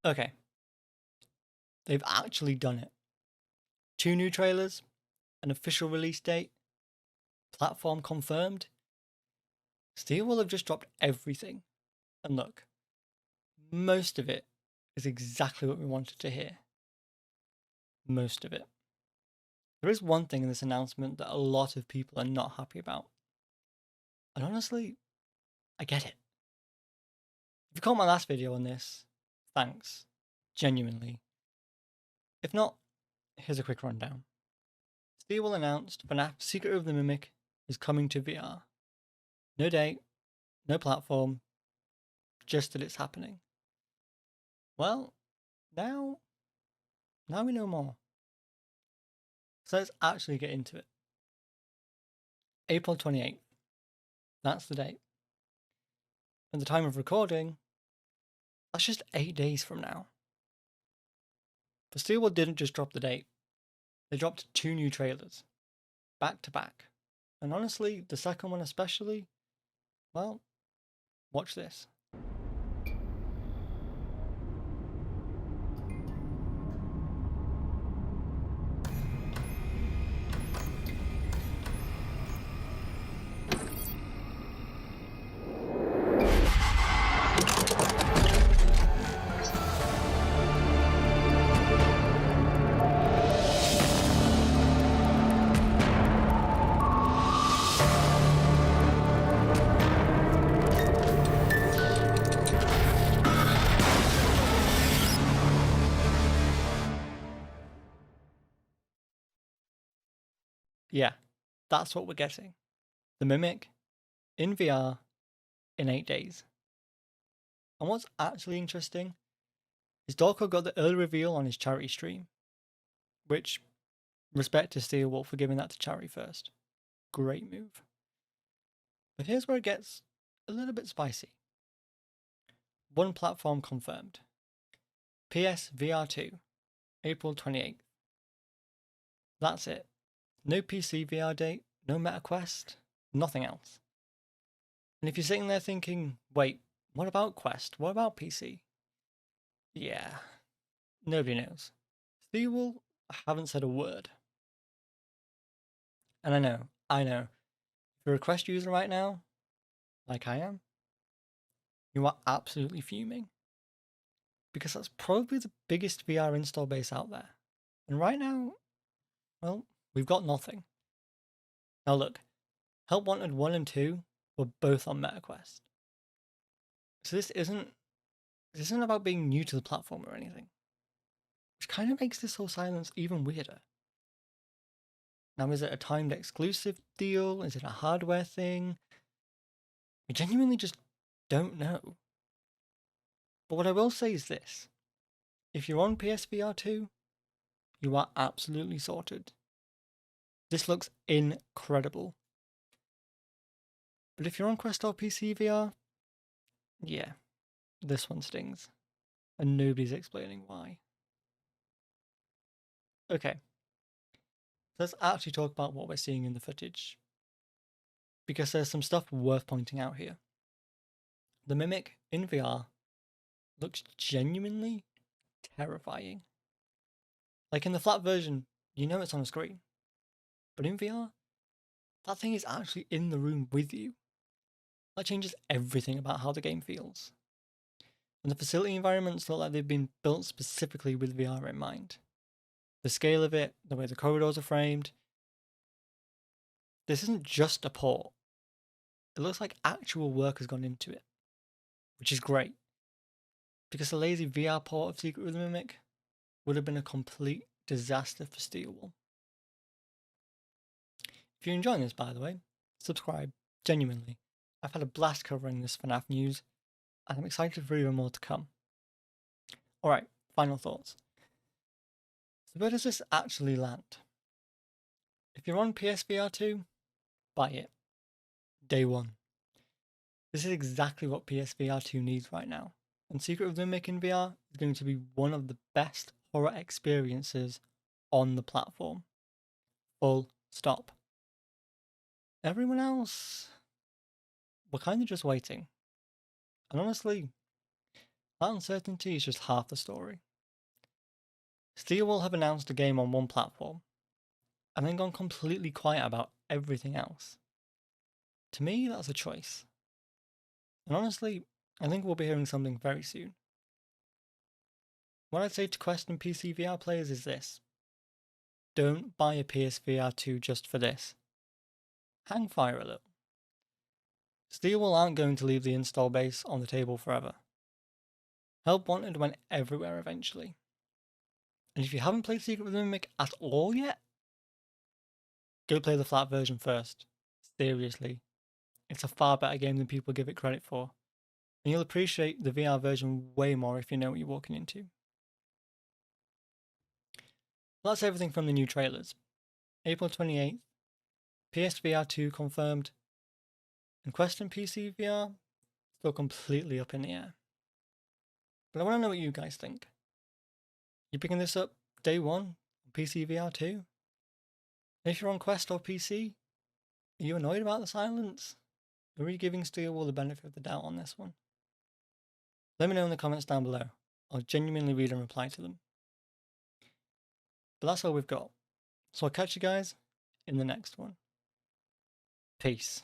Okay, they've actually done it. 2 new trailers, an official release date, platform confirmed. Steel will have just dropped everything. And look, most of it is exactly what we wanted to hear. Most of it. There is one thing in this announcement that a lot of people are not happy about. And honestly, I get it. If you caught my last video on this, thanks. Genuinely. If not, here's a quick rundown. Steel will announce FNAF Secret of the Mimic is coming to VR. No date, no platform, just that it's happening. Well, now we know more. So let's actually get into it. April 28th. That's the date. At the time of recording, that's just 8 days from now. But Steelwood didn't just drop the date. They dropped 2 new trailers. Back to back. And honestly, the second one especially, well, watch this. Yeah, that's what we're getting. The Mimic in VR in 8 days. And what's actually interesting is Dorko got the early reveal on his charity stream, which, respect to Steelwolf for giving that to charity first. Great move. But here's where it gets a little bit spicy. One platform confirmed. PS VR2, April 28th. That's it. No PC VR date, no MetaQuest, nothing else. And if you're sitting there thinking, wait, what about Quest? What about PC? Yeah, nobody knows. Steelwolf haven't said a word. And I know, if you're a Quest user right now, like I am, you are absolutely fuming. Because that's probably the biggest VR install base out there. And right now, well, we've got nothing. Now look, Help Wanted 1 and 2 were both on MetaQuest. So this isn't about being new to the platform or anything. Which kind of makes this whole silence even weirder. Now, is it a timed exclusive deal? Is it a hardware thing? I genuinely just don't know. But what I will say is this. If you're on PSVR 2, you are absolutely sorted. This looks incredible. But if you're on Quest or PC VR, yeah, this one stings. And nobody's explaining why. Okay, let's actually talk about what we're seeing in the footage. Because there's some stuff worth pointing out here. The Mimic in VR looks genuinely terrifying. Like in the flat version, you know it's on a screen. But in VR, that thing is actually in the room with you. That changes everything about how the game feels. And the facility environments look like they've been built specifically with VR in mind. The scale of it, the way the corridors are framed. This isn't just a port. It looks like actual work has gone into it, which is great. Because a lazy VR port of Secret of the Mimic would have been a complete disaster for Steelwall. If you're enjoying this, by the way, subscribe, genuinely. I've had a blast covering this FNAF news, and I'm excited for even more to come. Alright, final thoughts. So where does this actually land? If you're on PSVR 2, buy it. Day one. This is exactly what PSVR 2 needs right now, and Secret of the Mimic in VR is going to be one of the best horror experiences on the platform. Full stop. Everyone else, we're kind of just waiting. And honestly, That uncertainty is just half the story. Steel will have announced a game on one platform, and then gone completely quiet about everything else. To me, that's a choice. And honestly, I think we'll be hearing something very soon. What I'd say to Quest and PC VR players is this. Don't buy a PS VR2 just for this. Hang fire a little. Steel aren't going to leave the install base on the table forever. Help Wanted went everywhere eventually. And if you haven't played Secret of the Mimic at all yet, go play the flat version first. Seriously. It's a far better game than people give it credit for. And you'll appreciate the VR version way more if you know what you're walking into. Well, that's everything from the new trailers. April 28th, PSVR2 confirmed, and Quest and PC VR still completely up in the air. But I want to know what you guys think. You picking this up day one on PC VR2? If you're on Quest or PC, are you annoyed about the silence? Or are you giving Steelwall the benefit of the doubt on this one? Let me know in the comments down below. I'll genuinely read and reply to them. But that's all we've got. So I'll catch you guys in the next one. Peace.